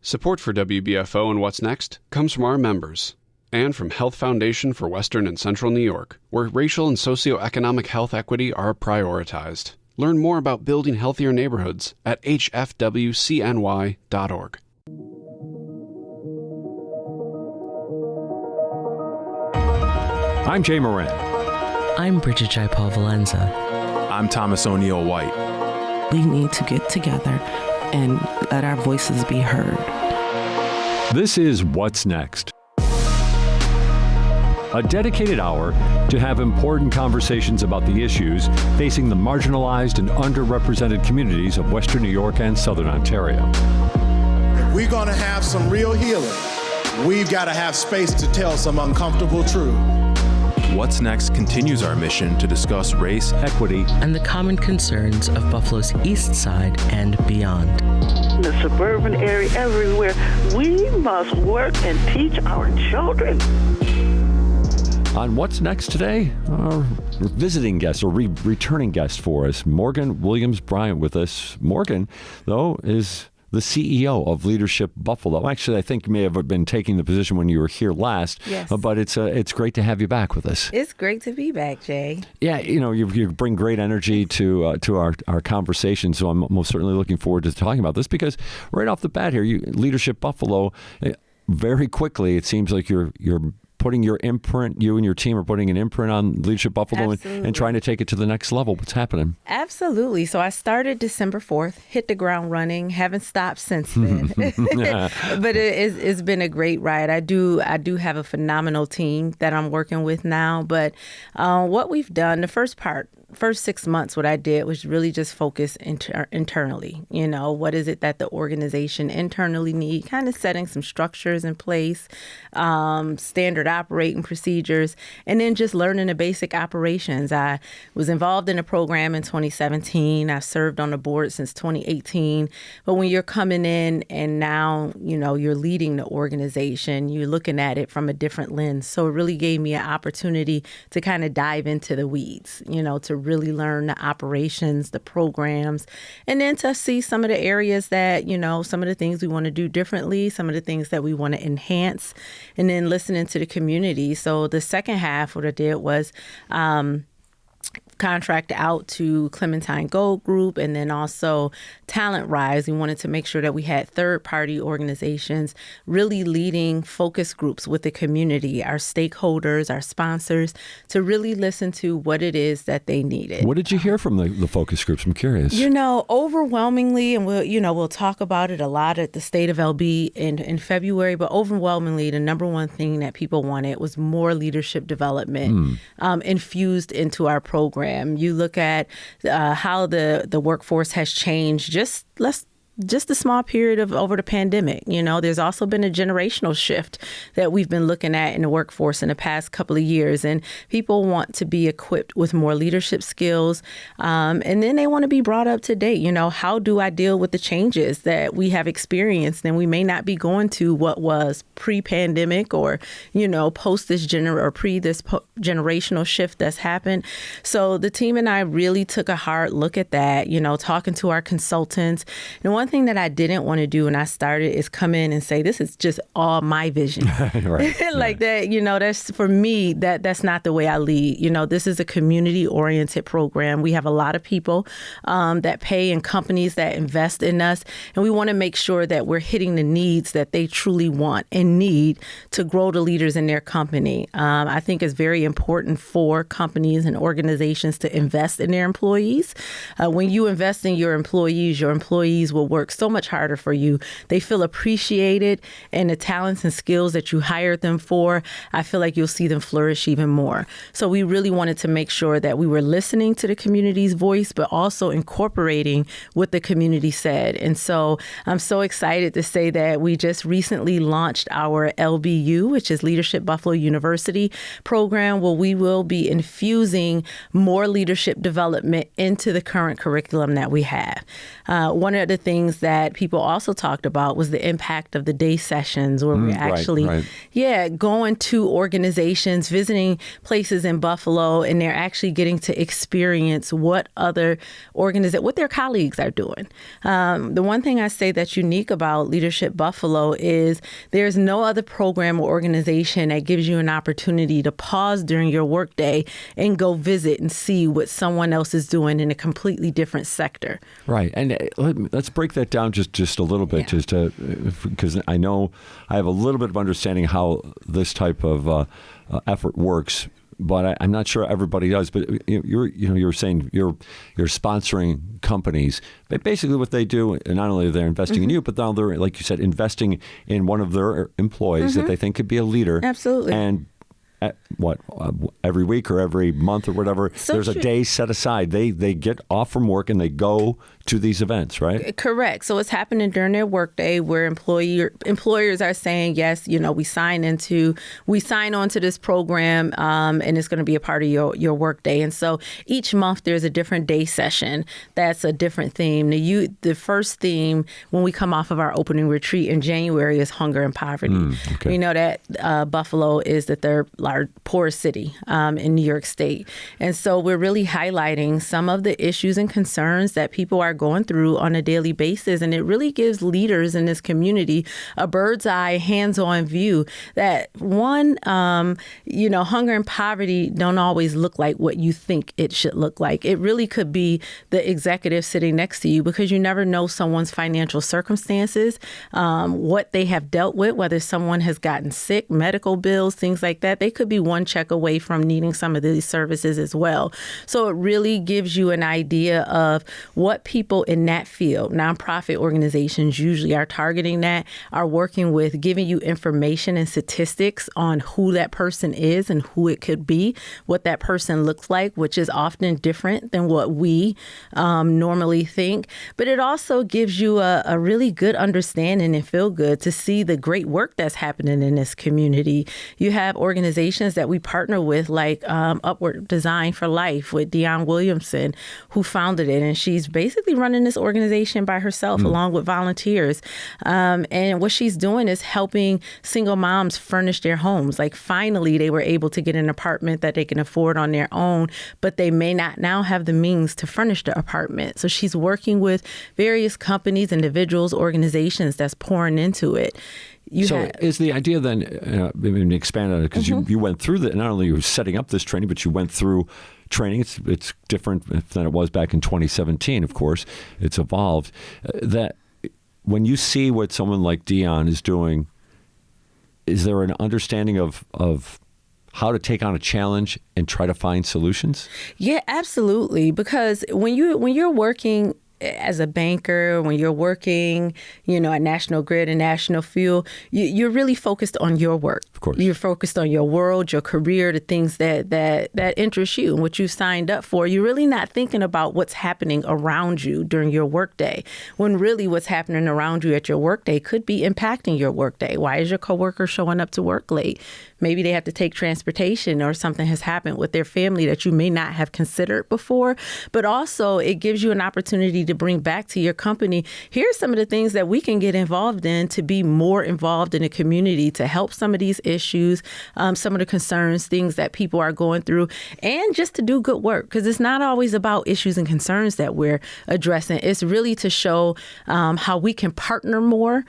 Support for WBFO and What's Next comes from our members and from Health Foundation for Western and Central New York, where racial and socioeconomic health equity are prioritized. Learn more about building healthier neighborhoods at hfwcny.org. I'm Jay Moran. I'm Bridget Jaipal Valenza. I'm Thomas O'Neill White. We need to get together and let our voices be heard. This is What's Next, a dedicated hour to have important conversations about the issues facing the marginalized and underrepresented communities of Western New York and Southern Ontario. If we're going to have some real healing, we've got to have space to tell some uncomfortable truth. What's Next continues our mission to discuss race, equity, and the common concerns of Buffalo's East Side and beyond. In the suburban area, everywhere, we must work and teach our children. On What's Next today, our visiting guest, or returning guest for us, Morgan Williams-Bryant with us. Morgan, though, is the CEO of Leadership Buffalo. Actually, I think you may have been taking the position when you were here last. Yes. But it's great to have you back with us. It's great to be back, Jay. Yeah, you bring great energy to our conversation, so I'm most certainly looking forward to talking about this, because right off the bat here, Leadership Buffalo, very quickly, it seems like you're putting your imprint, you and your team are putting an imprint on Leadership Buffalo and trying to take it to the next level. What's happening? Absolutely. So I started December 4th, hit the ground running, haven't stopped since then. But it's been a great ride. I do have a phenomenal team that I'm working with now. But what we've done, the first 6 months, what I did was really just focus internally. What is it that the organization internally need? Kind of setting some structures in place, standard operating procedures, and then just learning the basic operations. I was involved in a program in 2017. I served on the board since 2018. But when you're coming in and now, you're leading the organization, you're looking at it from a different lens. So it really gave me an opportunity to kind of dive into the weeds, to really learn the operations, the programs, and then to see some of the areas that, some of the things we want to do differently, some of the things that we want to enhance, and then listening to the community. So the second half, what I did was contract out to Clementine Gold Group and then also Talent Rise. We wanted to make sure that we had third-party organizations really leading focus groups with the community, our stakeholders, our sponsors, to really listen to what it is that they needed. What did you hear from the focus groups? I'm curious. Overwhelmingly, and we'll talk about it a lot at the State of LB in February, but overwhelmingly, the number one thing that people wanted was more leadership development infused into our program. You look at how the workforce has changed just a small period of over the pandemic. There's also been a generational shift that we've been looking at in the workforce in the past couple of years. And people want to be equipped with more leadership skills. And then they want to be brought up to date. How do I deal with the changes that we have experienced? And we may not be going to what was pre-pandemic or, post this generational shift that's happened. So the team and I really took a hard look at that, talking to our consultants. And one thing that I didn't want to do when I started is come in and say, this is just all my vision. Right. That, that's for me, that's not the way I lead. This is a community-oriented program. We have a lot of people that pay and companies that invest in us. And we want to make sure that we're hitting the needs that they truly want and need to grow the leaders in their company. I think it's very important for companies and organizations to invest in their employees. When you invest in your employees will work so much harder for you. They feel appreciated, and the talents and skills that you hired them for, I feel like you'll see them flourish even more. So we really wanted to make sure that we were listening to the community's voice, but also incorporating what the community said. And so I'm so excited to say that we just recently launched our LBU, which is Leadership Buffalo University program, where we will be infusing more leadership development into the current curriculum that we have. One of the things things that people also talked about was the impact of the day sessions, where we're actually, going to organizations, visiting places in Buffalo, and they're actually getting to experience what other what their colleagues are doing. The one thing I say that's unique about Leadership Buffalo is there's no other program or organization that gives you an opportunity to pause during your workday and go visit and see what someone else is doing in a completely different sector. Right. And let's break that down just a little bit, just because I know I have a little bit of understanding how this type of effort works, but I'm not sure everybody does. But you're saying you're sponsoring companies. But basically, what they do, and not only they're investing in you, but now they're, like you said, investing in one of their employees that they think could be a leader. Absolutely. And every week or every month or whatever, there's a day set aside. They get off from work and they go to these events, right? Correct. So it's happening during their workday where employers are saying, yes, we sign on to this program, and it's going to be a part of your workday. And so each month there's a different day session that's a different theme. The first theme when we come off of our opening retreat in January is hunger and poverty. Okay. We know that Buffalo is the third poorest city in New York State. And so we're really highlighting some of the issues and concerns that people are going through on a daily basis. And it really gives leaders in this community a bird's eye, hands-on view that hunger and poverty don't always look like what you think it should look like. It really could be the executive sitting next to you, because you never know someone's financial circumstances, what they have dealt with, whether someone has gotten sick, medical bills, things like that. They could be one check away from needing some of these services as well. So it really gives you an idea of what people in that field, nonprofit organizations usually are targeting that, are working with, giving you information and statistics on who that person is and who it could be, what that person looks like, which is often different than what we normally think. But it also gives you a really good understanding and feel good to see the great work that's happening in this community. You have organizations that we partner with, like Upward Design for Life with Dionne Williamson, who founded it, and she's basically running this organization by herself along with volunteers. And what she's doing is helping single moms furnish their homes. Like, finally, they were able to get an apartment that they can afford on their own, but they may not now have the means to furnish the apartment. So she's working with various companies, individuals, organizations that's pouring into it. Is the idea then, expand on it, because you went through that, not only you were setting up this training, but you went through training. It's different than it was back in 2017, of course. It's evolved. That when you see what someone like Dionne is doing, is there an understanding of how to take on a challenge and try to find solutions? Yeah, absolutely. Because when you're working as a banker, when you're working, at National Grid and National Fuel, you're really focused on your work. Of course. You're focused on your world, your career, the things that interest you and what you signed up for. You're really not thinking about what's happening around you during your workday, when really what's happening around you at your workday could be impacting your workday. Why is your coworker showing up to work late? Maybe they have to take transportation, or something has happened with their family that you may not have considered before. But also, it gives you an opportunity to bring back to your company, here's some of the things that we can get involved in to be more involved in the community, to help some of these issues, some of the concerns, things that people are going through, and just to do good work. Because it's not always about issues and concerns that we're addressing. It's really to show how we can partner more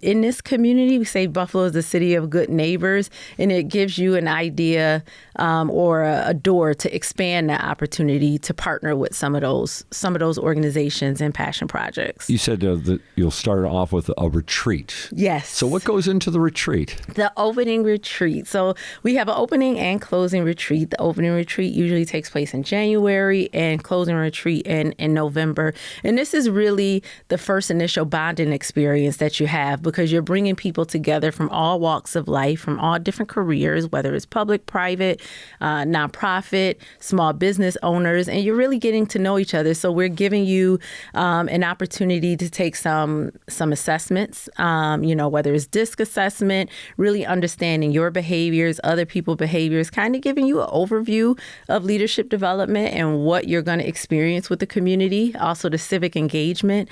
in this community. We say Buffalo is the city of good neighbors, and it gives you an idea or a door to expand that opportunity to partner with some of those organizations and passion projects. You said that you'll start off with a retreat. Yes. So what goes into the retreat? The opening retreat. So we have an opening and closing retreat. The opening retreat usually takes place in January, and closing retreat in November. And this is really the first initial bonding experience that you have, because you're bringing people together from all walks of life, from all different careers, whether it's public, private, nonprofit, small business owners, and you're really getting to know each other. So we're giving you you an opportunity to take some assessments, whether it's DISC assessment, really understanding your behaviors, other people's behaviors, kind of giving you an overview of leadership development and what you're going to experience with the community. Also the civic engagement.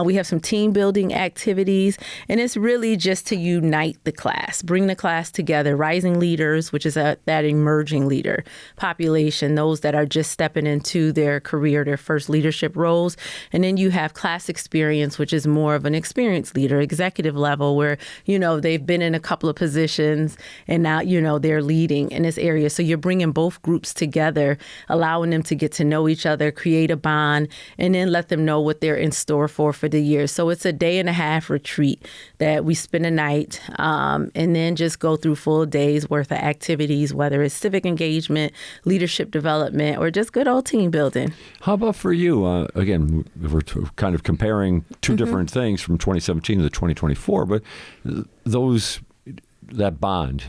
We have some team building activities, and it's really just to unite the class, bring the class together, rising leaders, which is that emerging leader population, those that are just stepping into their career, their first leadership roles. And then you have class experience, which is more of an experienced leader, executive level, where, they've been in a couple of positions and now, they're leading in this area. So you're bringing both groups together, allowing them to get to know each other, create a bond, and then let them know what they're in store for the year. So it's a 1.5-day retreat that we spend a night and then just go through full days worth of activities, whether it's civic engagement, leadership development, or just good old team building. How about for you? Again, we're kind of comparing two different things from 2017 to 2024, but that bond,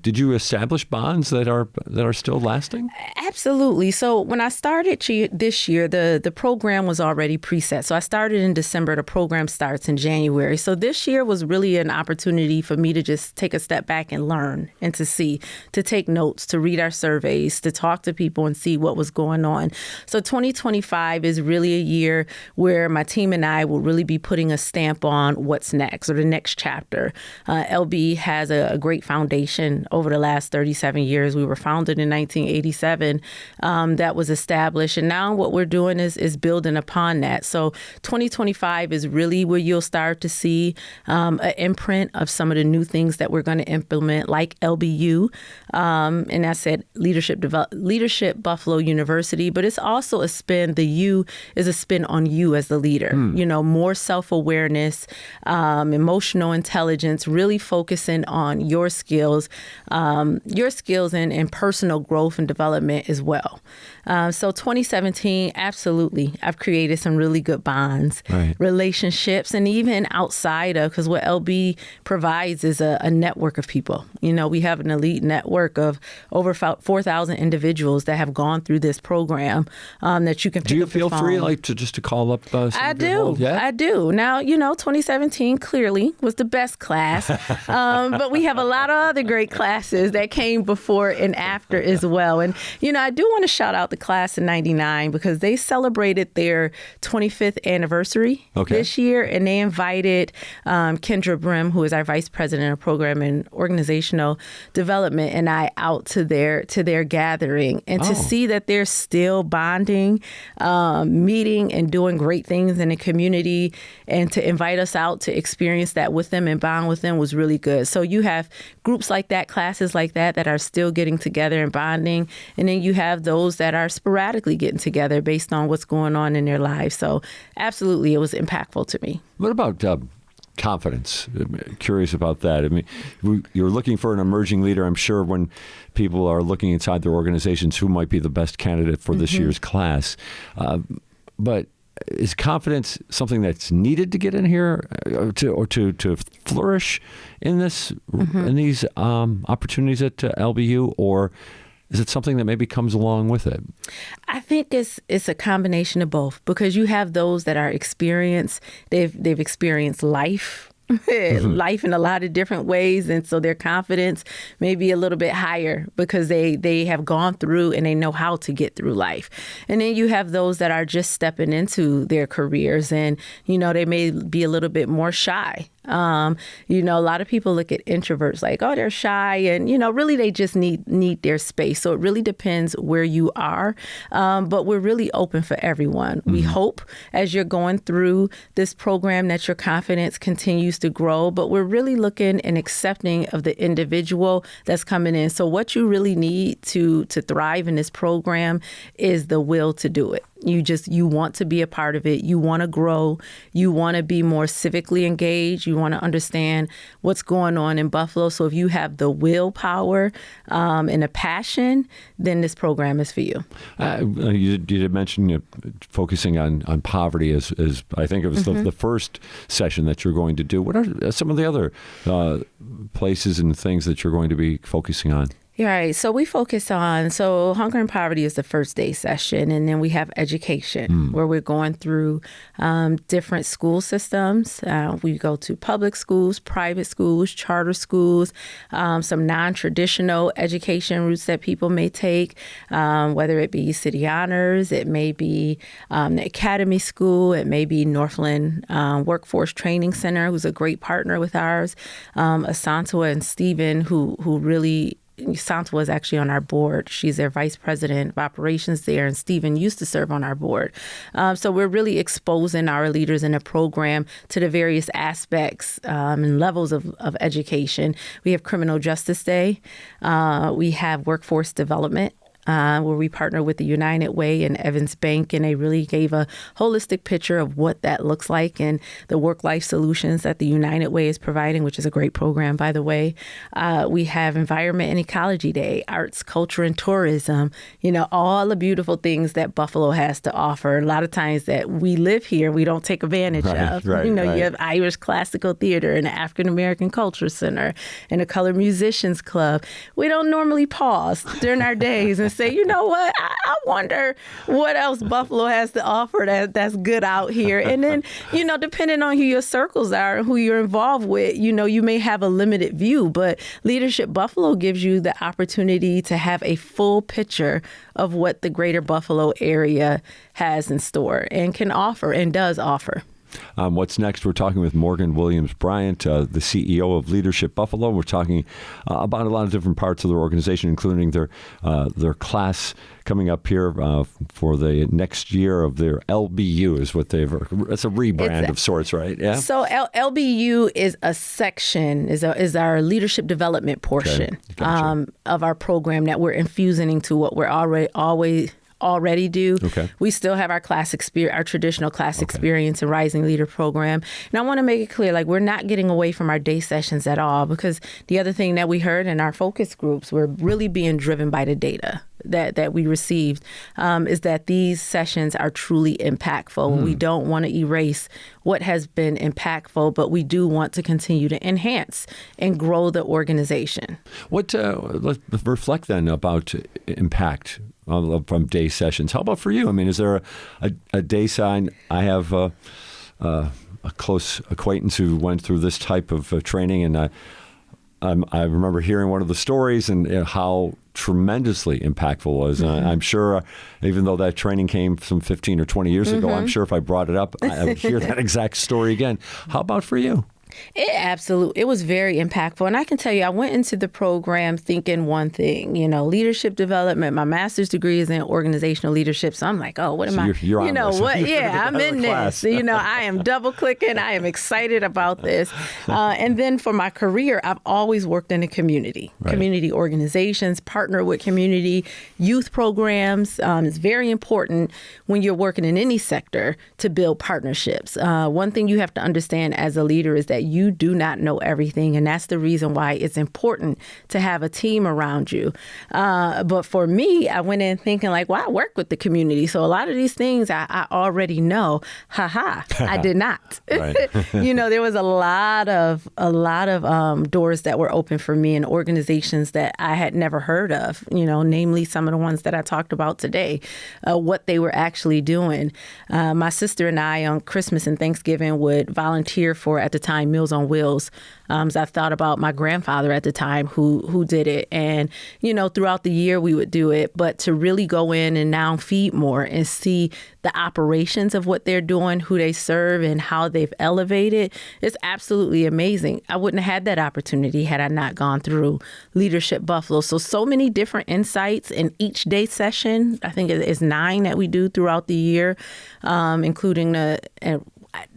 did you establish bonds that are still lasting? Absolutely. So when I started this year, the program was already preset. So I started in December. The program starts in January. So this year was really an opportunity for me to just take a step back and learn and to take notes, to read our surveys, to talk to people and see what was going on. So 2025 is really a year where my team and I will really be putting a stamp on what's next, or the next chapter. LB has a great foundation over the last 37 years. We were founded in 1987. That was established. And now what we're doing is building upon that. So 2025 is really where you'll start to see an imprint of some of the new things that we're going to implement, like LBU. And I said Leadership Buffalo University. But it's also a spin. The U is a spin on you as the leader. More self-awareness, emotional intelligence, really focusing on your skills and personal growth and development as well. So 2017, absolutely, I've created some really good bonds, relationships, and even outside of, because what LB provides is a network of people. We have an elite network of over 4,000 individuals that have gone through this program that you can pick up. Do you feel free to call up? I do. Yeah? I do. Now, 2017 clearly was the best class. But we have a lot of other great classes that came before and after as well. And, I do want to shout out the class in 99 because they celebrated their 25th anniversary this year. And they invited Kendra Brim, who is our Vice President of Program and Organizational Development, and I out to their gathering. And to see that they're still bonding, meeting and doing great things in the community, and to invite us out to experience that with them and bond with them was really good. So you have groups like that, classes like that are still getting together and bonding. And then you have those that are sporadically getting together based on what's going on in their lives. So absolutely, it was impactful to me. What about confidence? I'm curious about that. I mean, you're looking for an emerging leader. I'm sure when people are looking inside their organizations, who might be the best candidate for this year's class. But is confidence something that's needed to get in here to flourish in this in these opportunities at LBU, or is it something that maybe comes along with it? I think it's a combination of both, because you have those that are experienced. They've experienced life in a lot of different ways, and so their confidence may be a little bit higher because they have gone through and they know how to get through life. And then you have those that are just stepping into their careers, and they may be a little bit more shy. A lot of people look at introverts like, oh, they're shy, and really they just need their space. So it really depends where you are, but we're really open for everyone. We hope as you're going through this program that your confidence continues to grow, but we're really looking and accepting of the individual that's coming in. So what you really need to thrive in this program is the will to do it. You want to be a part of it. You want to grow. You want to be more civically engaged. You want to understand what's going on in Buffalo. So if you have the willpower and a passion, then this program is for you. You did mention focusing on poverty as I think it was the first session that you're going to do. What are some of the other places and things that you're going to be focusing on? Right. So we focus on, Hunger and Poverty is the first day session. And then we have education where we're going through different school systems. We go to public schools, private schools, charter schools, some non-traditional education routes that people may take, whether it be City Honors, it may be the Academy School, it may be Northland Workforce Training Center, who's a great partner with ours, Asantwa and Stephen, who really, Santa was actually on our board. She's their vice president of operations there, and Stephen used to serve on our board. So we're really exposing our leaders in the program to the various aspects and levels of education. We have Criminal Justice Day. We have Workforce Development, where we partner with the United Way and Evans Bank, and they really gave a holistic picture of what that looks like and the work-life solutions that the United Way is providing, which is a great program, by the way. We have Environment and Ecology Day, Arts, Culture, and Tourism, all the beautiful things that Buffalo has to offer. A lot of times that we live here, we don't take advantage of. Right. You have Irish Classical Theater and the African American Culture Center and the Colored Musicians Club. We don't normally pause during our days and say, you know what, I wonder what else Buffalo has to offer that's good out here. And then, depending on who your circles are and who you're involved with, you may have a limited view, but Leadership Buffalo gives you the opportunity to have a full picture of what the greater Buffalo area has in store and can offer and does offer. What's next? We're talking with Morgan Williams-Bryant, the CEO of Leadership Buffalo. We're talking about a lot of different parts of their organization, including their class coming up here for the next year of their LBU is what it's a rebrand of sorts, right? Yeah. So LBU is a section, is our leadership development portion of our program that we're infusing into what we're already do. Okay. We still have our our traditional class experience and Rising Leader program. And I want to make it clear, we're not getting away from our day sessions at all, because the other thing that we heard in our focus groups, we're really being driven by the data that we received, is that these sessions are truly impactful. We don't want to erase what has been impactful, but we do want to continue to enhance and grow the organization. Let's reflect then about impact from day sessions. How about for you? I mean, is there a day sign? I have a close acquaintance who went through this type of training, and I remember hearing one of the stories and how tremendously impactful it was. And I'm sure, even though that training came some 15 or 20 years ago, I'm sure if I brought it up, I would hear that exact story again. How about for you? It was very impactful. And I can tell you, I went into the program thinking one thing, leadership development. My master's degree is in organizational leadership. So I'm like, oh, what am I? You're on this. What? Yeah, I'm in this. I am double clicking. I am excited about this. And then for my career, I've always worked in the community, community organizations, partner with community youth programs. It's very important when you're working in any sector to build partnerships. One thing you have to understand as a leader is that you do not know everything, and that's the reason why it's important to have a team around you. But for me, I went in thinking I work with the community, so a lot of these things I already know. I did not. There was a lot of doors that were open for me in organizations that I had never heard of. Namely some of the ones that I talked about today, what they were actually doing. My sister and I on Christmas and Thanksgiving would volunteer for, at the time, Meals on Wheels. So I thought about my grandfather at the time who did it. And, throughout the year we would do it. But to really go in and now Feed More and see the operations of what they're doing, who they serve, and how they've elevated, it's absolutely amazing. I wouldn't have had that opportunity had I not gone through Leadership Buffalo. So many different insights in each day session. I think it's 9 that we do throughout the year, including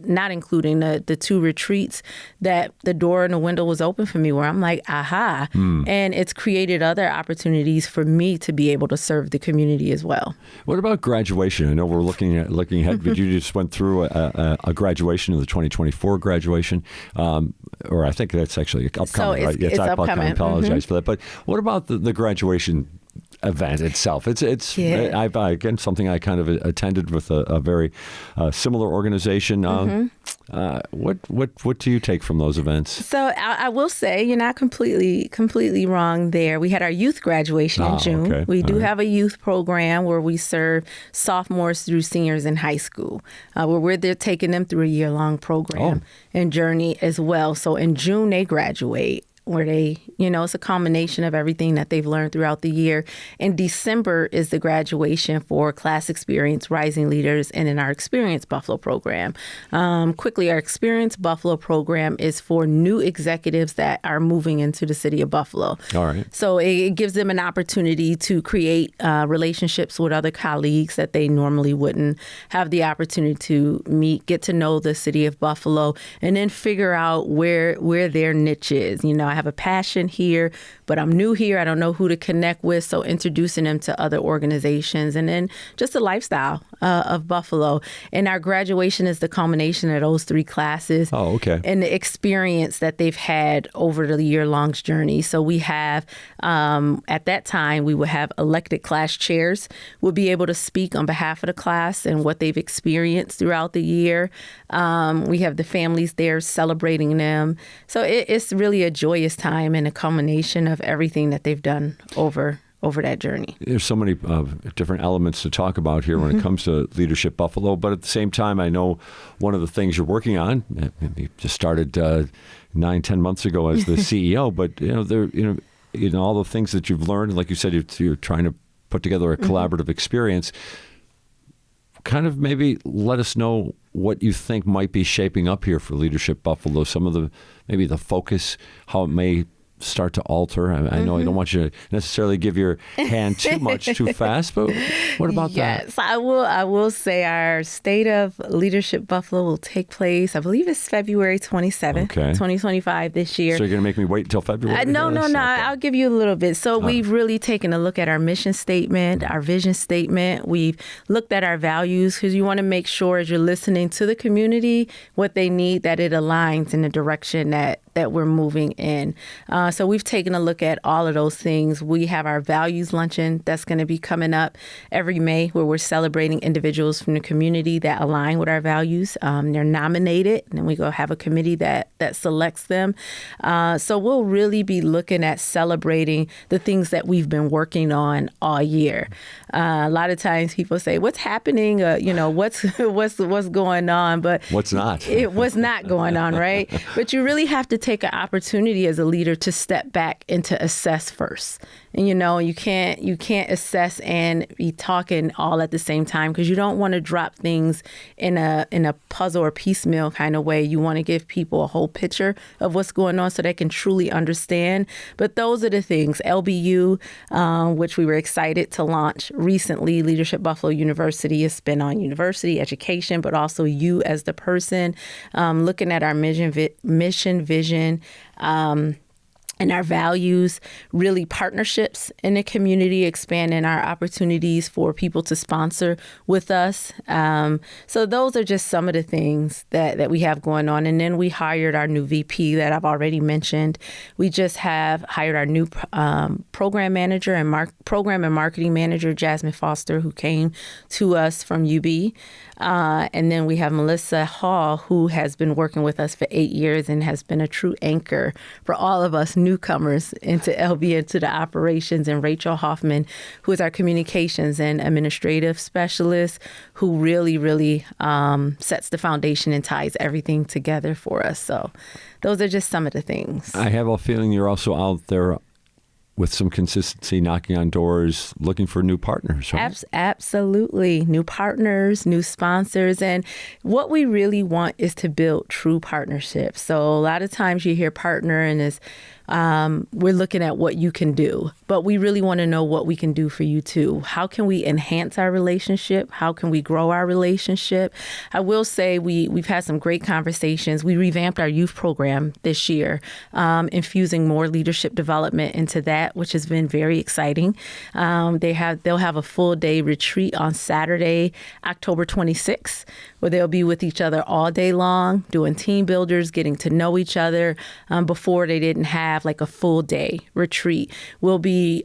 not including the 2 retreats that the door and the window was open for me, where I'm like, aha. And it's created other opportunities for me to be able to serve the community as well. What about graduation? I know we're looking ahead, but you just went through a graduation of the 2024 graduation, or I think that's actually upcoming, right? It's upcoming. I apologize for that. But what about the graduation event itself? I've again, something I kind of attended with a very similar organization. What do you take from those events? So I will say you're not completely wrong there. We had our youth graduation in June. Okay. We do have a youth program where we serve sophomores through seniors in high school, where we're there taking them through a year-long program and journey as well. So in June, they graduate, where they, it's a combination of everything that they've learned throughout the year. In December is the graduation for Class Experience Rising Leaders and in our Experience Buffalo program. Quickly, our Experience Buffalo program is for new executives that are moving into the city of Buffalo. All right. So it gives them an opportunity to create relationships with other colleagues that they normally wouldn't have the opportunity to meet, get to know the city of Buffalo, and then figure out where their niche is. I have a passion here, but I'm new here. I don't know who to connect with. So introducing them to other organizations, and then just the lifestyle of Buffalo. And our graduation is the culmination of those 3 classes. Oh, okay. And the experience that they've had over the year-long journey. So we have, at that time, we would have elected class chairs will be able to speak on behalf of the class and what they've experienced throughout the year. We have the families there celebrating them. So it's really a joyous time and a culmination of everything that they've done over that journey. There's so many different elements to talk about here when it comes to Leadership Buffalo, but at the same time, I know one of the things you're working on, you just started 9-10 months ago as the CEO, but all the things that you've learned, like you said, you're trying to put together a collaborative experience. Kind of maybe let us know what you think might be shaping up here for Leadership Buffalo, some of maybe the focus, how it may start to alter. I know I don't want you to necessarily give your hand too much too fast, but what about that? Yes, I will say our State of Leadership Buffalo will take place, I believe it's February 27th, 2025 this year. So you're going to make me wait until February? No. I'll give you a little bit. So we've really taken a look at our mission statement, our vision statement. We've looked at our values, because you want to make sure as you're listening to the community, what they need, that it aligns in the direction that we're moving in. So we've taken a look at all of those things. We have our values luncheon that's going to be coming up every May, where we're celebrating individuals from the community that align with our values. They're nominated, and then we go have a committee that selects them. So we'll really be looking at celebrating the things that we've been working on all year. A lot of times people say, "What's happening? What's going on?" But what's not? It was not going on, right? But you really have to take an opportunity as a leader to step back and to assess first. And you can't assess and be talking all at the same time, because you don't want to drop things in a puzzle or piecemeal kind of way. You want to give people a whole picture of what's going on so they can truly understand. But those are the things. LBU, which we were excited to launch recently, Leadership Buffalo University, has been on university education, but also you as the person, looking at our mission, vision, and our values, really partnerships in the community, expanding our opportunities for people to sponsor with us. So those are just some of the things that we have going on. And then we hired our new VP that I've already mentioned. We just have hired our new program manager and program and marketing manager, Jasmine Foster, who came to us from UB. And then we have Melissa Hall, who has been working with us for 8 years and has been a true anchor for all of us newcomers into LB, into the operations, and Rachel Hoffman, who is our communications and administrative specialist, who really sets the foundation and ties everything together for us. So those are just some of the things. I have a feeling you're also out there with some consistency, knocking on doors, looking for new partners, right? Absolutely. New partners, new sponsors. And what we really want is to build true partnerships. So a lot of times you hear partner and it's we're looking at what you can do, but we really want to know what we can do for you too. How can we enhance our relationship? How can we grow our relationship? I will say we've had some great conversations. We revamped our youth program this year, infusing more leadership development into that, which has been very exciting. They'll have a full day retreat on Saturday, October 26th, where they'll be with each other all day long, doing team builders, getting to know each other. Before they didn't have like a full day retreat. We'll be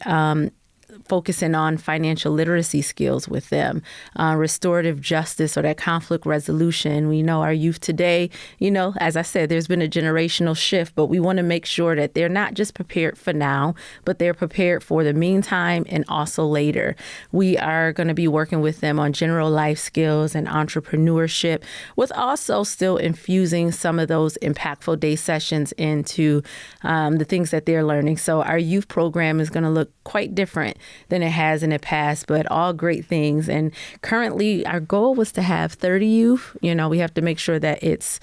focusing on financial literacy skills with them, restorative justice or that conflict resolution. We know our youth today, as I said, there's been a generational shift, but we want to make sure that they're not just prepared for now, but they're prepared for the meantime and also later. We are going to be working with them on general life skills and entrepreneurship, with also still infusing some of those impactful day sessions into the things that they're learning. So our youth program is going to look quite different than it has in the past, but all great things. And currently our goal was to have 30 youth. We have to make sure that it's,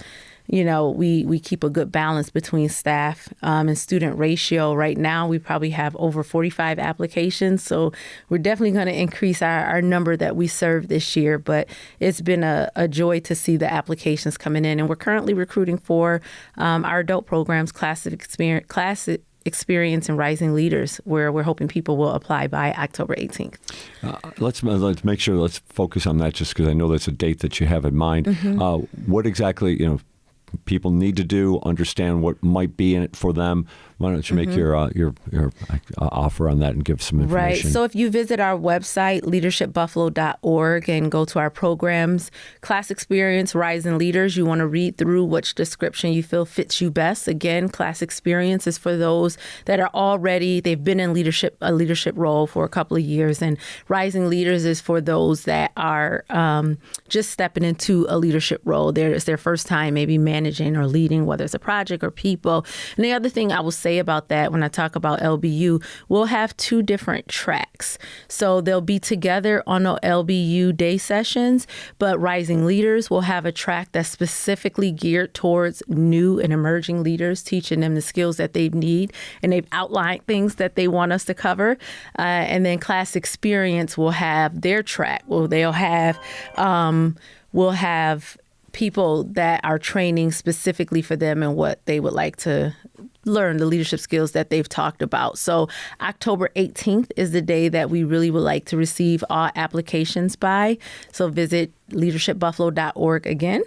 we keep a good balance between staff and student ratio. Right now, we probably have over 45 applications. So we're definitely going to increase our number that we serve this year. But it's been a joy to see the applications coming in. And we're currently recruiting for our adult programs, Classic Experience and Rising Leaders, where we're hoping people will apply by October 18th. Let's make sure, let's focus on that, just because I know that's a date that you have in mind. What exactly, people need to do, understand what might be in it for them. Why don't you make your offer on that and give some information? Right. So if you visit our website, leadershipbuffalo.org, and go to our programs, Class Experience, Rising Leaders, you want to read through which description you feel fits you best. Again, Class Experience is for those that are already, they've been in a leadership role for a couple of years, and Rising Leaders is for those that are just stepping into a leadership role. It's their first time maybe managing or leading, whether it's a project or people. And the other thing I will say about that when I talk about LBU, we'll have 2 different tracks. So they'll be together on the LBU day sessions, but Rising Leaders will have a track that's specifically geared towards new and emerging leaders, teaching them the skills that they need. And they've outlined things that they want us to cover. And then Class Experience will have their track. Well, we'll have people that are training specifically for them and what they would like to learn, the leadership skills that they've talked about. So October 18th is the day that we really would like to receive all applications by. So visit leadershipbuffalo.org again.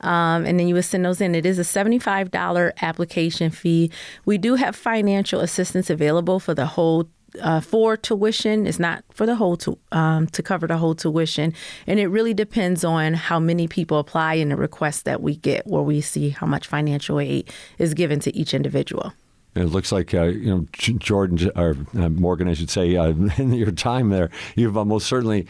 And then you would send those in. It is a $75 application fee. We do have financial assistance available for the whole for tuition. It's not for the whole to cover the whole tuition. And it really depends on how many people apply and the requests that we get, where we see how much financial aid is given to each individual. It looks like, Jordan, or Morgan, I should say, in your time there, you've most certainly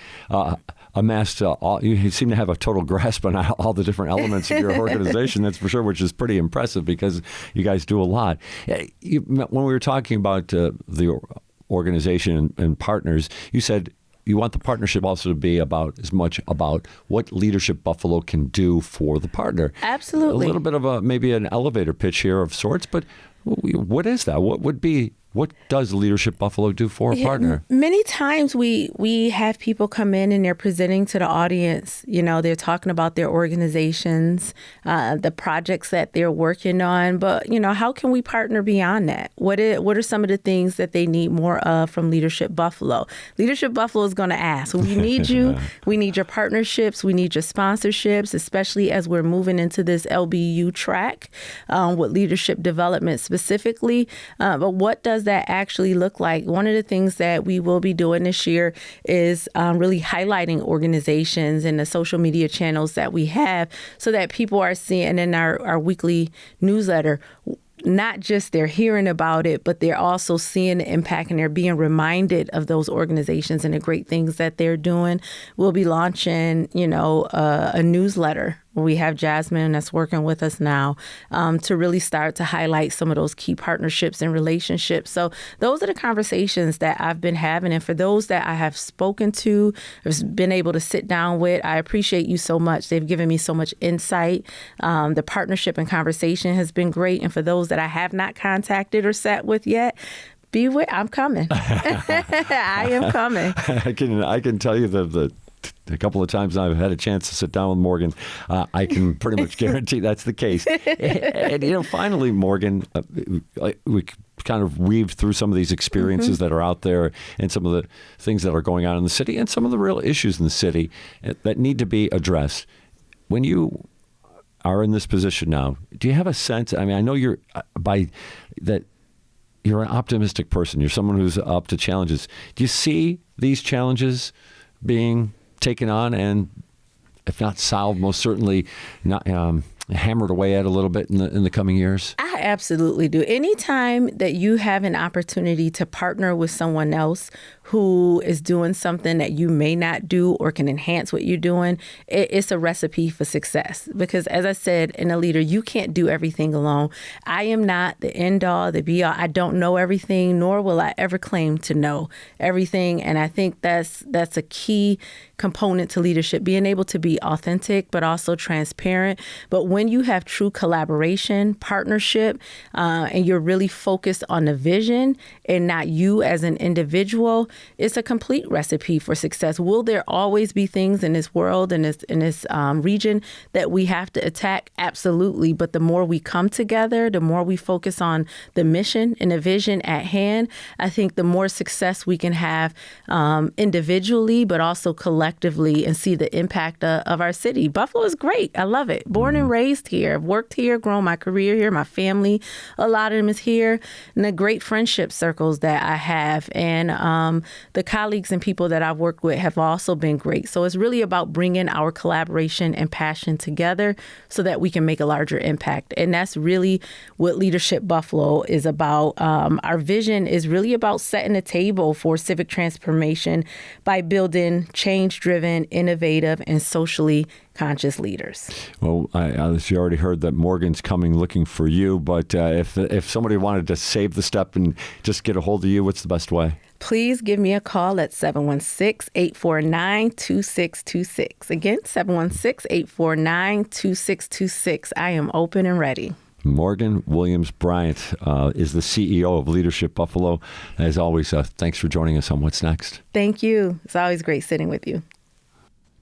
amassed, you seem to have a total grasp on all the different elements of your organization, that's for sure, which is pretty impressive because you guys do a lot. When we were talking about the organization and partners, you said you want the partnership also to be about as much about what Leadership Buffalo can do for the partner. Absolutely. A little bit of maybe an elevator pitch here of sorts, but what is that? What does Leadership Buffalo do for a partner? Many times we have people come in and they're presenting to the audience. They're talking about their organizations, the projects that they're working on. But, how can we partner beyond that? What are some of the things that they need more of from Leadership Buffalo? Leadership Buffalo is going to ask, we need you. We need your partnerships. We need your sponsorships, especially as we're moving into this LBU track with leadership development specifically. But what does that actually look like? One of the things that we will be doing this year is really highlighting organizations and the social media channels that we have, so that people are seeing in our weekly newsletter, not just they're hearing about it, but they're also seeing the impact and they're being reminded of those organizations and the great things that they're doing. We'll be launching, a newsletter. We have Jasmine that's working with us now to really start to highlight some of those key partnerships and relationships. So those are the conversations that I've been having. And for those that I have spoken to, have been able to sit down with, I appreciate you so much. They've given me so much insight. The partnership and conversation has been great. And for those that I have not contacted or sat with yet, I'm coming. I am coming. I can tell you that a couple of times I've had a chance to sit down with Morgan, I can pretty much guarantee that's the case. And finally, Morgan, we kind of weaved through some of these experiences that are out there and some of the things that are going on in the city and some of the real issues in the city that need to be addressed. When you are in this position now, do you have a sense? I mean, I know you're by that. you're an optimistic person. You're someone who's up to challenges. Do you see these challenges being taken on and, if not solved, most certainly not hammered away at a little bit in the coming years? I absolutely do. Anytime that you have an opportunity to partner with someone else who is doing something that you may not do or can enhance what you're doing, it's a recipe for success. Because as I said, in a leader, you can't do everything alone. I am not the end all, the be all. I don't know everything, nor will I ever claim to know everything. And I think that's a key component to leadership, being able to be authentic, but also transparent. But when you have true collaboration, partnership, and you're really focused on the vision and not you as an individual, it's a complete recipe for success. Will there always be things in this world, in this region that we have to attack? Absolutely. But the more we come together, the more we focus on the mission and the vision at hand, I think the more success we can have individually, but also collectively, and see the impact of our city. Buffalo is great. I love it. Born and raised here. I've worked here, grown my career here. My family, a lot of them is here. And the great friendship circles that I have. And the colleagues and people that I've worked with have also been great. So it's really about bringing our collaboration and passion together so that we can make a larger impact. And that's really what Leadership Buffalo is about. Our vision is really about setting the table for civic transformation by building change-driven, innovative, and socially conscious leaders. Well, you already heard that Morgan's coming looking for you, but if somebody wanted to save the step and just get a hold of you, what's the best way? Please give me a call at 716-849-2626. Again, 716-849-2626. I am open and ready. Morgan Williams-Bryant is the CEO of Leadership Buffalo. As always, thanks for joining us on What's Next. Thank you. It's always great sitting with you.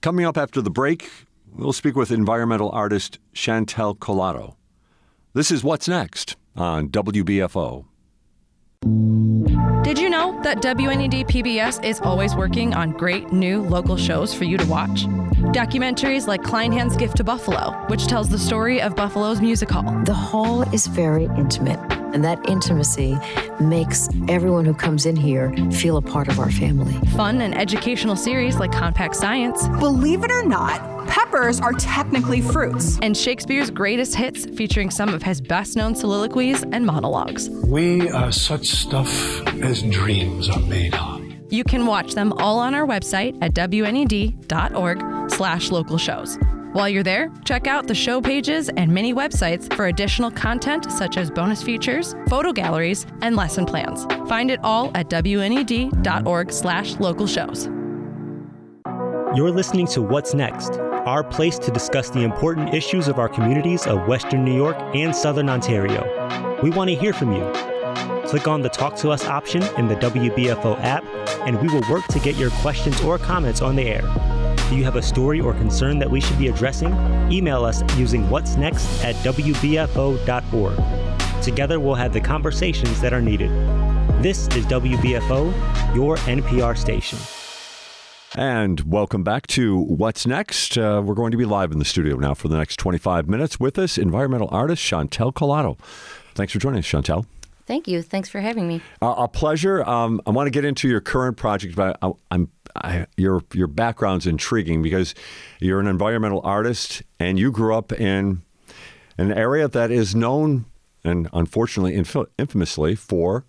Coming up after the break, we'll speak with environmental artist Chantal Calato. This is What's Next on WBFO. Did you know that WNED PBS is always working on great new local shows for you to watch? Documentaries like Kleinhand's Gift to Buffalo, which tells the story of Buffalo's music hall. The hall is very intimate, and that intimacy makes everyone who comes in here feel a part of our family. Fun and educational series like Compact Science. Believe it or not, peppers are technically fruits. And Shakespeare's greatest hits, featuring some of his best-known soliloquies and monologues. We are such stuff as dreams are made of. You can watch them all on our website at WNED.org/local shows. While you're there, check out the show pages and mini websites for additional content such as bonus features, photo galleries, and lesson plans. Find it all at WNED.org/local shows. You're listening to What's Next, our place to discuss the important issues of our communities of Western New York and Southern Ontario. We want to hear from you. Click on the Talk to Us option in the WBFO app, and we will work to get your questions or comments on the air. Do you have a story or concern that we should be addressing? Email us using whatsnext@wbfo.org. Together we'll have the conversations that are needed. This is WBFO, your NPR station. And welcome back to What's Next. We're going to be live in the studio now for the next 25 minutes with us, environmental artist Chantal Calato. Thanks for joining us, Chantal. Thank you. Thanks for having me. A pleasure. I want to get into your current project, but your background's intriguing because you're an environmental artist and you grew up in an area that is known and unfortunately infamously for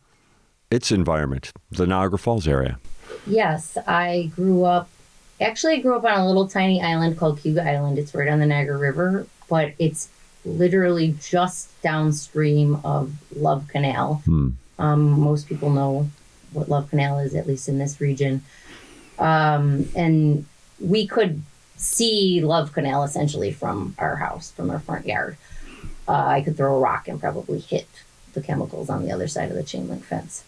its environment, the Niagara Falls area. Yes, I grew up on a little tiny island called Cuba Island. It's right on the Niagara River, but it's literally just downstream of Love Canal. Most people know what Love Canal is, at least in this region. And we could see Love Canal essentially from our house, from our front yard. I could throw a rock and probably hit the chemicals on the other side of the chain link fence.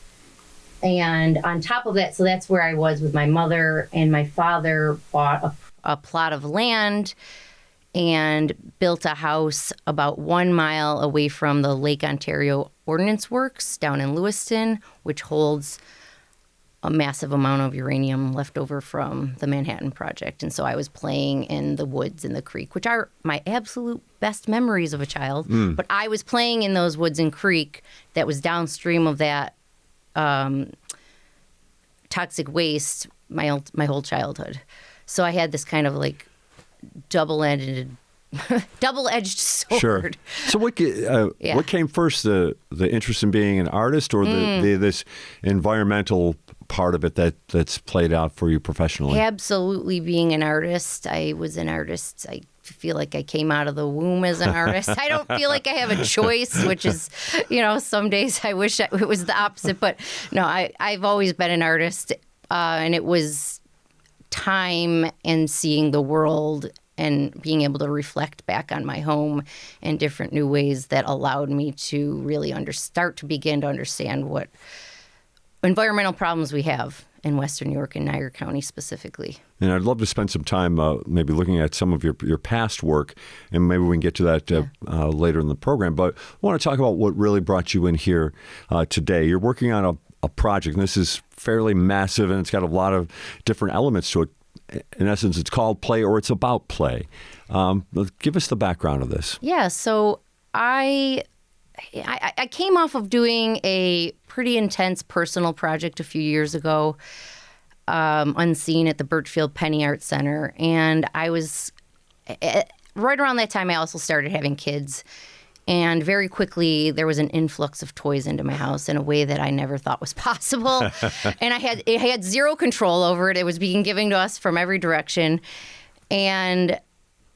And on top of that, so that's where I was with my mother, and my father bought a plot of land and built a house about 1 mile away from the Lake Ontario Ordnance Works down in Lewiston, which holds a massive amount of uranium left over from the Manhattan Project. And so I was playing in the woods in the creek, which are my absolute best memories of a child. But I was playing in those woods and creek that was downstream of that toxic waste my whole childhood. So I had this kind of like double-edged sword. Sure. So what came first, the interest in being an artist, or this environmental part of it that's played out for you professionally? Absolutely, being an artist. I was an artist. I feel like I came out of the womb as an artist. I don't feel like I have a choice, which is, some days I wish it was the opposite. But no, I've always been an artist, and it was time and seeing the world and being able to reflect back on my home in different new ways that allowed me to really begin to understand what environmental problems we have in Western New York and Niagara County specifically. And I'd love to spend some time maybe looking at some of your past work, and maybe we can get to that later in the program. But I want to talk about what really brought you in here today. You're working on a project, and this is fairly massive, and it's got a lot of different elements to it. In essence, it's called Play, or it's about play. Give us the background of this. Yeah, so I came off of doing a pretty intense personal project a few years ago, unseen at the Burchfield Penny Art Center. And I was, right around that time, I also started having kids. And very quickly, there was an influx of toys into my house in a way that I never thought was possible. And I had zero control over it. It was being given to us from every direction. And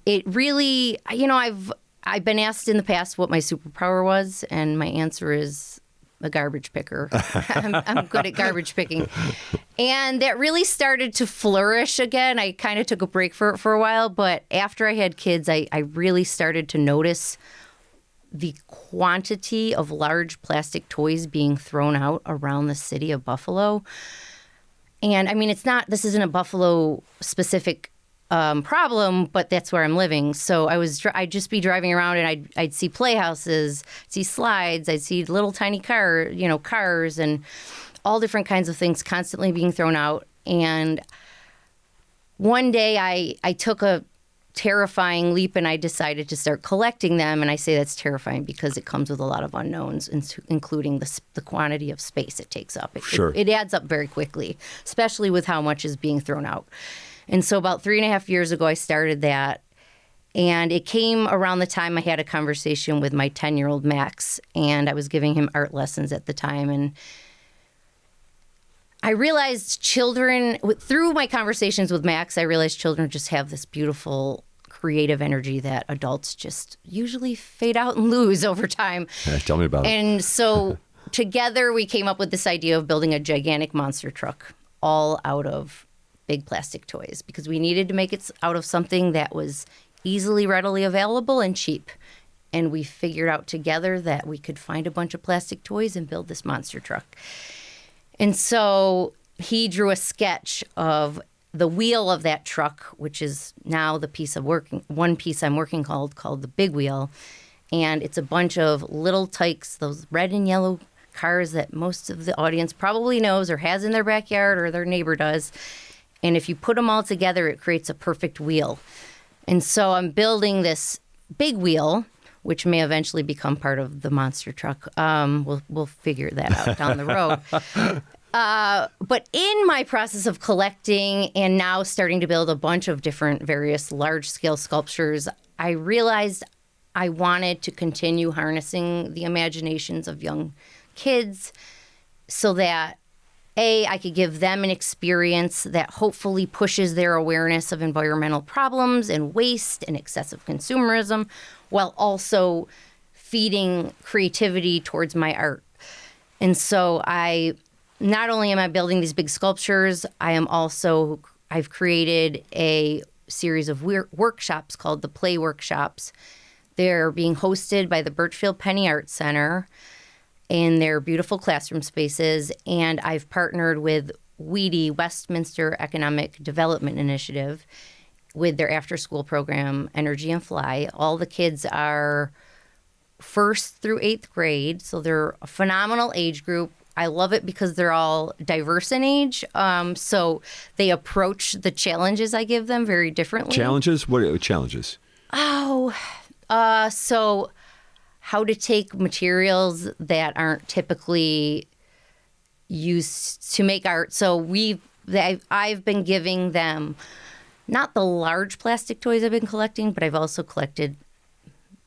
it really, I've been asked in the past what my superpower was, and my answer is a garbage picker. I'm good at garbage picking. And that really started to flourish again. I kind of took a break for a while, but after I had kids, I really started to notice the quantity of large plastic toys being thrown out around the city of Buffalo. And I mean, this isn't a Buffalo specific problem, but that's where I'm living. So I'd just be driving around, and I'd see playhouses, see slides, I'd see little tiny cars and all different kinds of things constantly being thrown out. And one day I took a terrifying leap, and I decided to start collecting them. And I say that's terrifying because it comes with a lot of unknowns, including the quantity of space it takes up. It adds up very quickly, especially with how much is being thrown out. And so about 3.5 years ago, I started that. And it came around the time I had a conversation with my 10-year-old Max, and I was giving him art lessons at the time. And I realized through my conversations with Max, I realized children just have this beautiful creative energy that adults just usually fade out and lose over time. Yeah, tell me about it. And so together we came up with this idea of building a gigantic monster truck all out of big plastic toys, because we needed to make it out of something that was easily, readily available and cheap. And we figured out together that we could find a bunch of plastic toys and build this monster truck. And so he drew a sketch of the wheel of that truck, which is now one piece I'm working called the big wheel. And it's a bunch of little tykes, those red and yellow cars that most of the audience probably knows or has in their backyard, or their neighbor does. And if you put them all together, it creates a perfect wheel. And so I'm building this big wheel, which may eventually become part of the monster truck. We'll figure that out down the road. But in my process of collecting and now starting to build a bunch of different various large-scale sculptures, I realized I wanted to continue harnessing the imaginations of young kids so that, I could give them an experience that hopefully pushes their awareness of environmental problems and waste and excessive consumerism, while also feeding creativity towards my art. And so not only am I building these big sculptures, I've created a series of workshops called the Play Workshops. They're being hosted by the Burchfield Penny Art Center in their beautiful classroom spaces. And I've partnered with WEDI, Westminster Economic Development Initiative, with their after-school program, Energy and Fly. All the kids are 1st through 8th grade, so they're a phenomenal age group. I love it because they're all diverse in age. So they approach the challenges I give them very differently. Challenges? What are challenges? So how to take materials that aren't typically used to make art. So I've been giving them not the large plastic toys I've been collecting, but I've also collected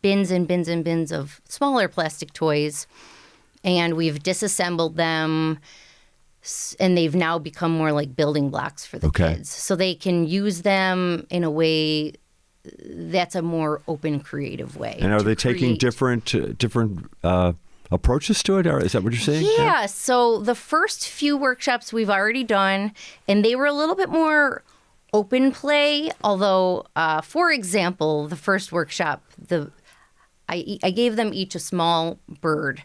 bins and bins and bins of smaller plastic toys. And we've disassembled them, and they've now become more like building blocks for the kids. So they can use them in a way that's a more open, creative way. And are they taking different approaches to it? Or is that what you're saying? Yeah. So the first few workshops we've already done, and they were a little bit more open play. Although, for example, the first workshop, I gave them each a small bird,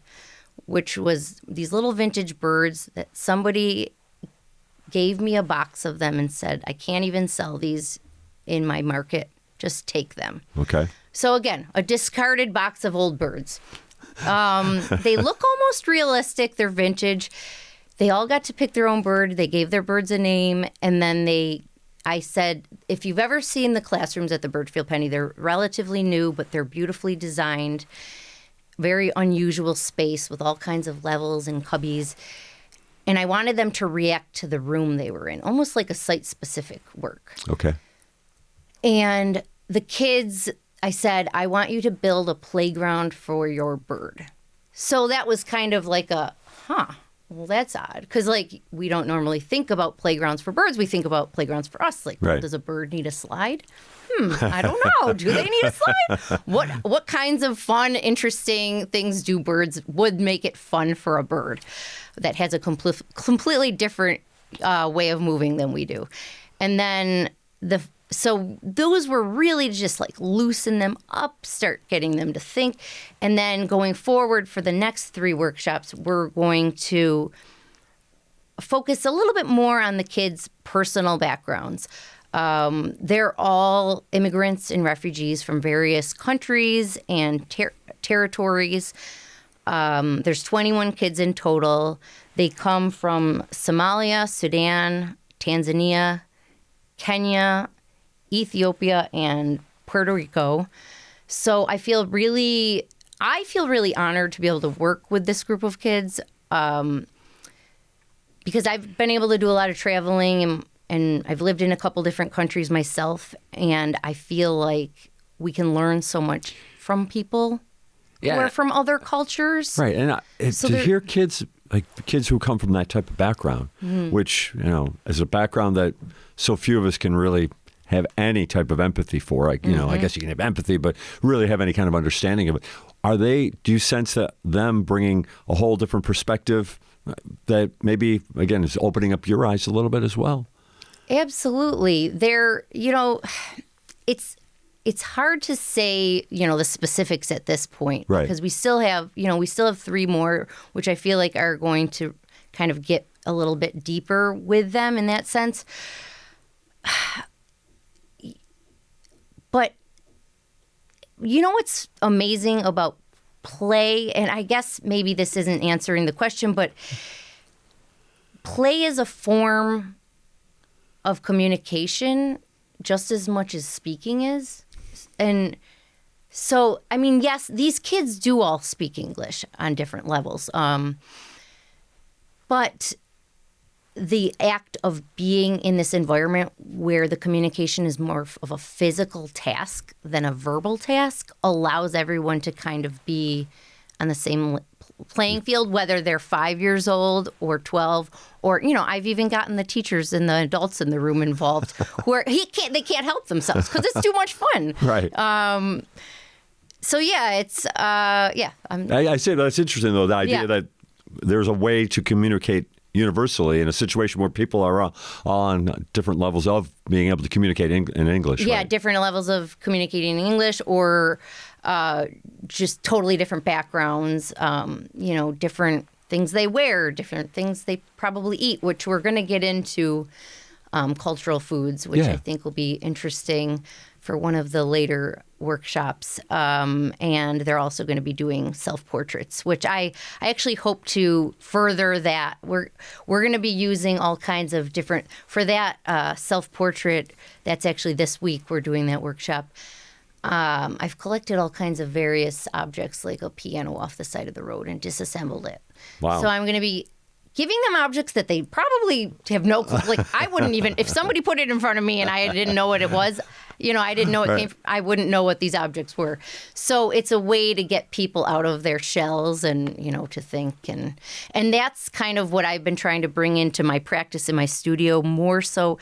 which was these little vintage birds that somebody gave me a box of them and said, I can't even sell these in my market. Just take them. Okay. So again, a discarded box of old birds. They look almost realistic. They're vintage. They all got to pick their own bird. They gave their birds a name. And then I said, if you've ever seen the classrooms at the Burchfield Penny, they're relatively new, but they're beautifully designed. Very unusual space with all kinds of levels and cubbies. And I wanted them to react to the room they were in, almost like a site-specific work. Okay. And the kids, I said, I want you to build a playground for your bird. So that was kind of like well, that's odd. Because, like, we don't normally think about playgrounds for birds. We think about playgrounds for us. Like, right. Does a bird need a slide? I don't know. Do they need a slide? What kinds of fun, interesting things would make it fun for a bird that has a completely different way of moving than we do? And then so those were really just like loosen them up, start getting them to think. And then going forward for the next 3 workshops, we're going to focus a little bit more on the kids' personal backgrounds. They're all immigrants and refugees from various countries and territories. There's 21 kids in total. They come from Somalia, Sudan, Tanzania, Kenya, Ethiopia, and Puerto Rico. So I feel really honored to be able to work with this group of kids because I've been able to do a lot of traveling and I've lived in a couple different countries myself, and I feel like we can learn so much from people who are from other cultures. Right, and to hear kids, like the kids who come from that type of background, which, is a background that so few of us can really have any type of empathy for. Like, I guess you can have empathy, but really have any kind of understanding of it. Do you sense that them bringing a whole different perspective that maybe, again, is opening up your eyes a little bit as well? Absolutely. It's hard to say, the specifics at this point, right? Because we still have 3 more, which I feel like are going to kind of get a little bit deeper with them in that sense. But what's amazing about play, and I guess maybe this isn't answering the question, but play is a form of communication just as much as speaking is. And so, yes, these kids do all speak English on different levels. But the act of being in this environment where the communication is more of a physical task than a verbal task allows everyone to kind of be on the same playing field, whether they're 5 years old or 12, or, I've even gotten the teachers and the adults in the room involved where they can't help themselves because it's too much fun. Right. So yeah, it's, I say that's interesting though, the idea that there's a way to communicate universally in a situation where people are on different levels of being able to communicate in English. Yeah, right? Different levels of communicating in English or just totally different backgrounds, different things they wear, different things they probably eat, which we're going to get into cultural foods, which I think will be interesting for one of the later workshops. And they're also going to be doing self-portraits, which I actually hope to further that. We're going to be using all kinds of different, for that self-portrait, that's actually this week we're doing that workshop. I've collected all kinds of various objects, like a piano off the side of the road, and disassembled it. Wow. So I'm going to be giving them objects that they probably have no clue. Like, I wouldn't even, if somebody put it in front of me and I didn't know what it was, I didn't know it came from, I wouldn't know what these objects were. So it's a way to get people out of their shells and, to think. And that's kind of what I've been trying to bring into my practice in my studio more so.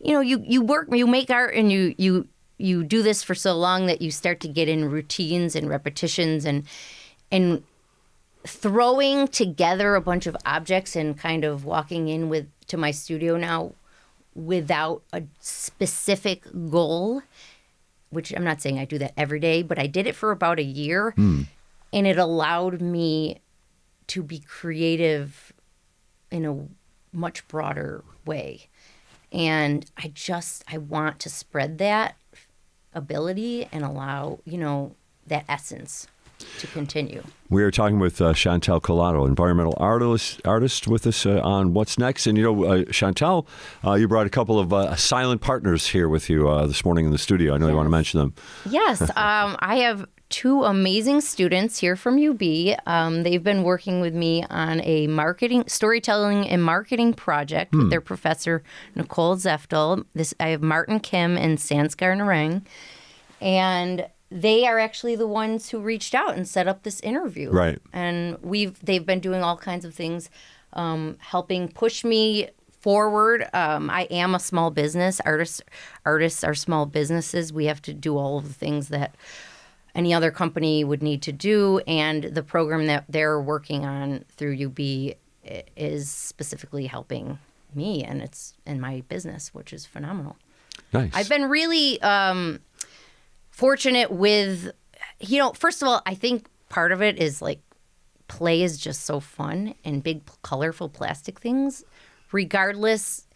You work, you make art, and you do this for so long that you start to get in routines and repetitions and throwing together a bunch of objects and kind of walking in to my studio now without a specific goal, which I'm not saying I do that every day, but I did it for about a year, and it allowed me to be creative in a much broader way. And I want to spread that ability and allow, that essence to continue. We are talking with Chantal Calato, environmental artist with us on What's Next. And, Chantal, you brought a couple of silent partners here with you this morning in the studio. I know you want to mention them. Yes. I have two amazing students here from UB. They've been working with me on a storytelling and marketing project with their professor, Nicole Zeftel. I have Martin Kim and Sanskar Narang. And they are actually the ones who reached out and set up this interview. Right. And they've been doing all kinds of things, helping push me forward. I am a small business. Artists are small businesses. We have to do all of the things that any other company would need to do. And the program that they're working on through UB is specifically helping me and my business, which is phenomenal. Nice. I've been really fortunate with, first of all, I think part of it is like play is just so fun, and big, colorful plastic things, regardless,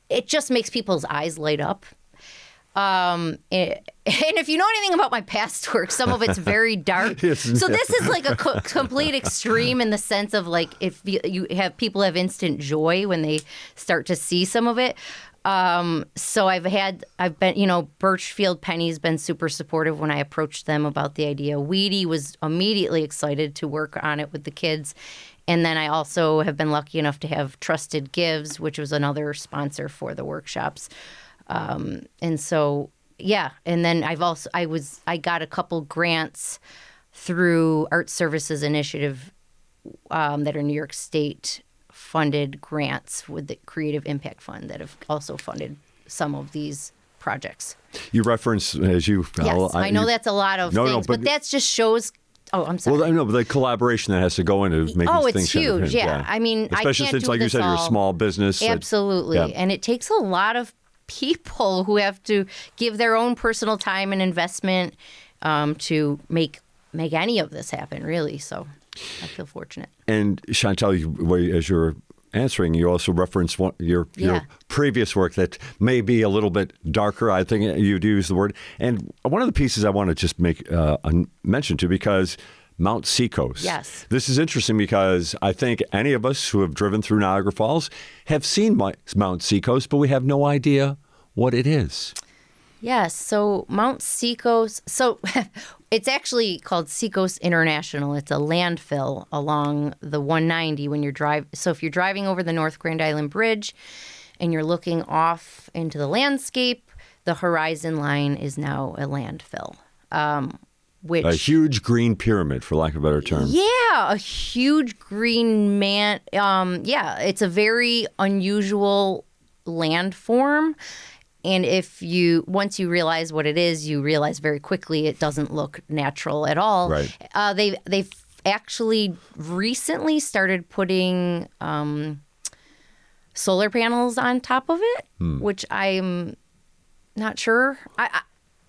it just makes people's eyes light up. And if you know anything about my past work, some of it's very dark. So this is like a complete extreme in the sense of like if you have people have instant joy when they start to see some of it. So I've been, Burchfield Penny's been super supportive when I approached them about the idea. Weedy was immediately excited to work on it with the kids. And then I also have been lucky enough to have Trusted Gives, which was another sponsor for the workshops. And so, yeah. And then I got a couple grants through Art Services Initiative, that are New York State funded grants with the Creative Impact Fund that have also funded some of these projects. You reference, as you... Yes, I know that's a lot of things, but that just shows... Oh, I'm sorry. Well, I know, but the collaboration that has to go into making things happen. Oh, it's huge, yeah. I mean, especially I can't since, like you said, you're a small business. Absolutely. And it takes a lot of people who have to give their own personal time and investment to make any of this happen, really. So I feel fortunate. And Chantal, as you're answering, you also referenced your previous work that may be a little bit darker. I think you'd use the word. And one of the pieces I want to just make a mention to, because Mount Seacoast. Yes. This is interesting because I think any of us who have driven through Niagara Falls have seen Mount Seacoast, but we have no idea what it is. Yes. So Mount Seacoast, it's actually called Seacoast International. It's a landfill along the 190 when you're So if you're driving over the North Grand Island Bridge and you're looking off into the landscape, the horizon line is now a landfill. A huge green pyramid, for lack of a better term. Yeah, a huge green it's a very unusual landform. And once you realize what it is, you realize very quickly it doesn't look natural at all. Right. They've actually recently started putting solar panels on top of it, which I'm not sure. I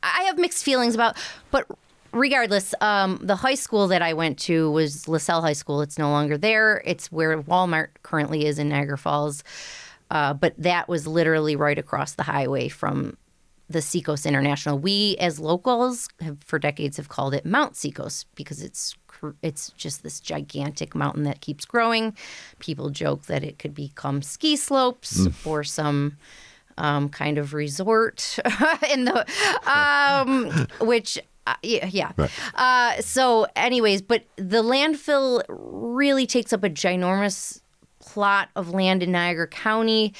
have mixed feelings about, but regardless, the high school that I went to was LaSalle High School. It's no longer there. It's where Walmart currently is in Niagara Falls. But that was literally right across the highway from the Seacoast International. We, as locals, for decades have called it Mount Seacoast because it's just this gigantic mountain that keeps growing. People joke that it could become ski slopes or some kind of resort in the which. Yeah. Right. So anyways, but the landfill really takes up a ginormous plot of land in Niagara County.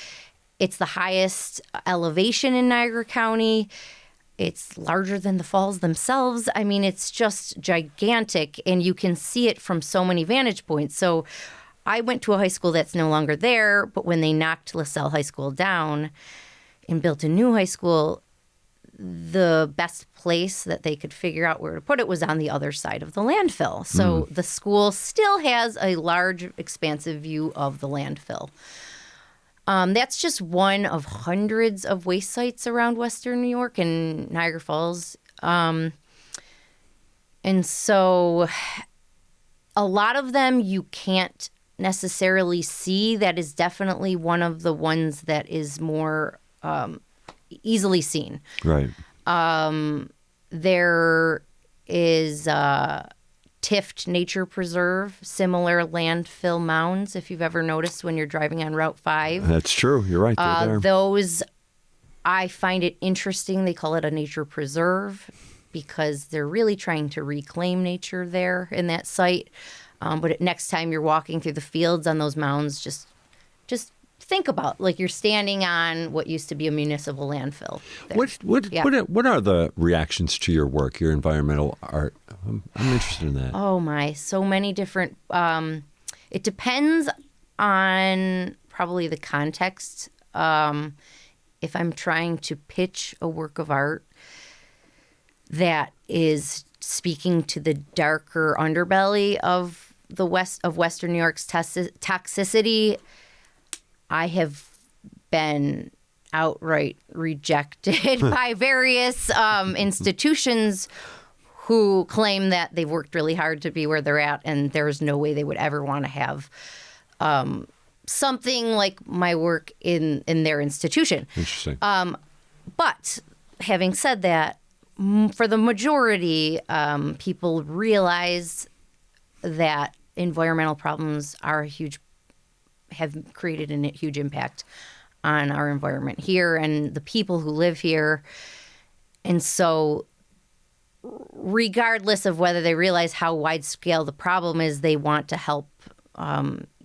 It's the highest elevation in Niagara County. It's larger than the falls themselves. I mean, it's just gigantic, and you can see it from so many vantage points. So I went to a high school that's no longer there, but when they knocked LaSalle High School down and built a new high school, the best place that they could figure out where to put it was on the other side of the landfill. So the school still has a large, expansive view of the landfill. That's just one of hundreds of waste sites around Western New York and Niagara Falls. And so a lot of them you can't necessarily see. That is definitely one of the ones that is more easily seen. Right. There is Tift Nature Preserve, similar landfill mounds, if you've ever noticed when you're driving on Route 5. That's true. You're right. They're there. Those, I find it interesting. They call it a nature preserve because they're really trying to reclaim nature there in that site. But next time you're walking through the fields on those mounds, just think about, like, you're standing on what used to be a municipal landfill. What are the reactions to your work, your environmental art? I'm interested in that. Oh my, so many different. It depends on probably the context. If I'm trying to pitch a work of art that is speaking to the darker underbelly of Western New York's toxicity, I have been outright rejected by various institutions who claim that they've worked really hard to be where they're at, and there's no way they would ever want to have something like my work in their institution. Interesting. But having said that, for the majority, people realize that environmental problems have created a huge impact on our environment here and the people who live here. And so regardless of whether they realize how wide scale the problem is, they want to help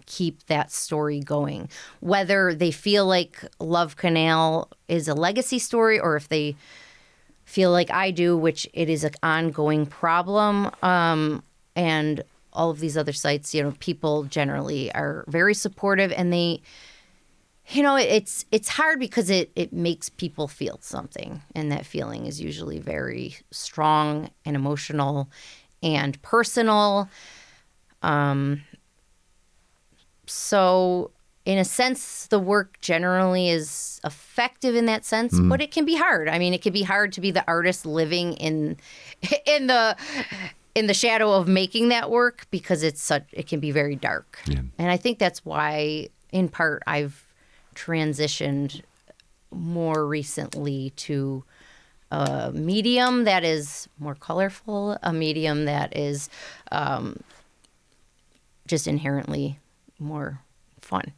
keep that story going. Whether they feel like Love Canal is a legacy story or if they feel like I do, which it is an ongoing problem, and all of these other sites, people generally are very supportive, and they, it's hard because it makes people feel something, and that feeling is usually very strong and emotional and personal. So in a sense, the work generally is effective in that sense, but it can be hard. I mean, it can be hard to be the artist living in the shadow of making that work because it can be very dark. Yeah. And I think that's why, in part, I've transitioned more recently to a medium that is more colorful, a medium that is just inherently more fun.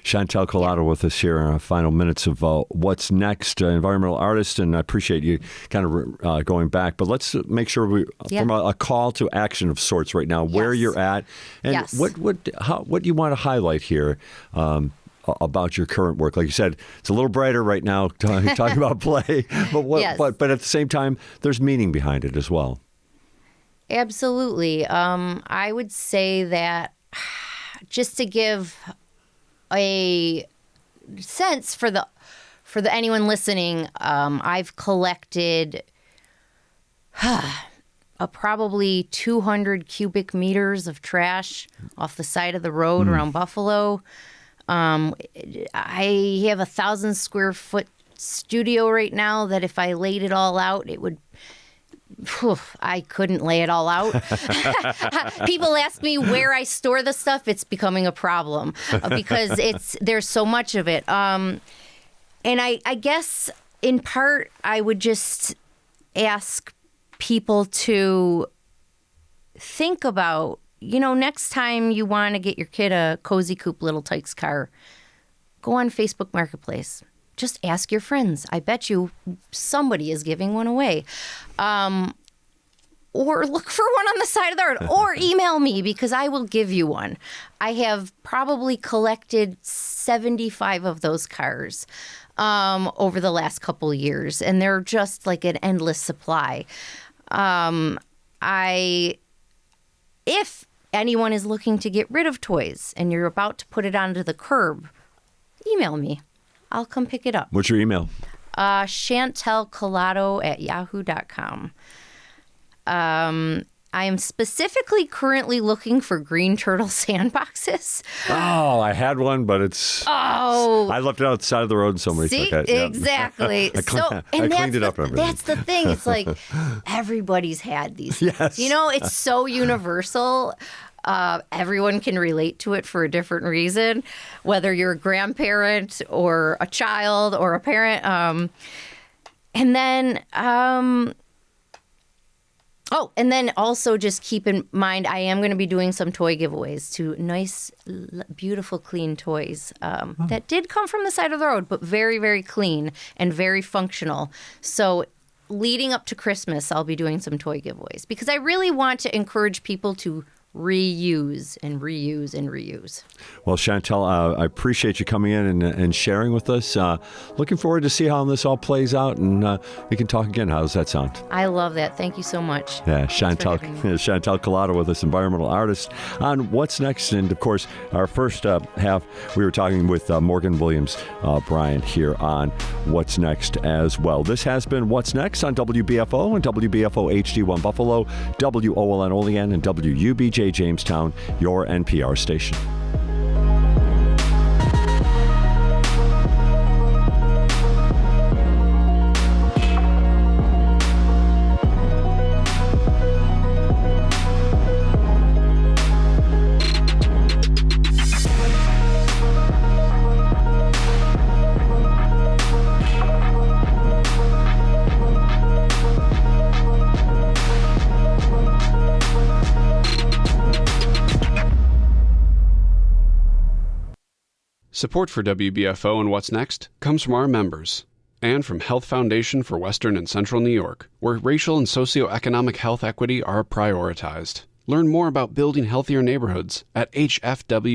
Chantal Calato with us here in our final minutes of What's Next, environmental artist, and I appreciate you kind of going back. But let's make sure from a call to action of sorts right now, where you're at, and what you want to highlight here about your current work. Like you said, it's a little brighter right now talking about play, but at the same time, there's meaning behind it as well. Absolutely. I would say that just to give a sense for anyone listening, I've collected probably 200 cubic meters of trash off the side of the road around Buffalo. I have 1,000 square foot studio right now that if I laid it all out, it would. I couldn't lay it all out. People ask me where I store the stuff. It's becoming a problem because there's so much of it. And I guess in part, I would just ask people to think about, next time you want to get your kid a Cozy Coupe Little Tykes car, go on Facebook Marketplace. Just ask your friends. I bet you somebody is giving one away. Or look for one on the side of the road. Or email me because I will give you one. I have probably collected 75 of those cars over the last couple of years. And they're just like an endless supply. If anyone is looking to get rid of toys and you're about to put it onto the curb, email me. I'll come pick it up. What's your email? Chantal Calato at yahoo.com. I am specifically currently looking for green turtle sandboxes. Oh, I had one, but it's... Oh. I left it outside of the road and somebody took it. Exactly. I cleaned it up. That's the thing. It's like everybody's had these things. Yes. It's so universal. Everyone can relate to it for a different reason, whether you're a grandparent or a child or a parent. And then also just keep in mind, I am going to be doing some toy giveaways to nice, beautiful, clean toys that did come from the side of the road, but very, very clean and very functional. So leading up to Christmas, I'll be doing some toy giveaways because I really want to encourage people to reuse and reuse and reuse. Well, Chantal, I appreciate you coming in and sharing with us. Looking forward to see how this all plays out, and we can talk again. How does that sound? I love that. Thank you so much. Yeah, Chantal Calato with us, environmental artist, on What's Next. And, of course, our first half, we were talking with Morgan Williams-Bryant here on What's Next as well. This has been What's Next on WBFO and WBFO HD1 Buffalo, WOLN Olean, and WUBJ Jamestown, your NPR station. Support for WBFO and What's Next comes from our members and from Health Foundation for Western and Central New York, where racial and socioeconomic health equity are prioritized. Learn more about building healthier neighborhoods at hfwcny.org.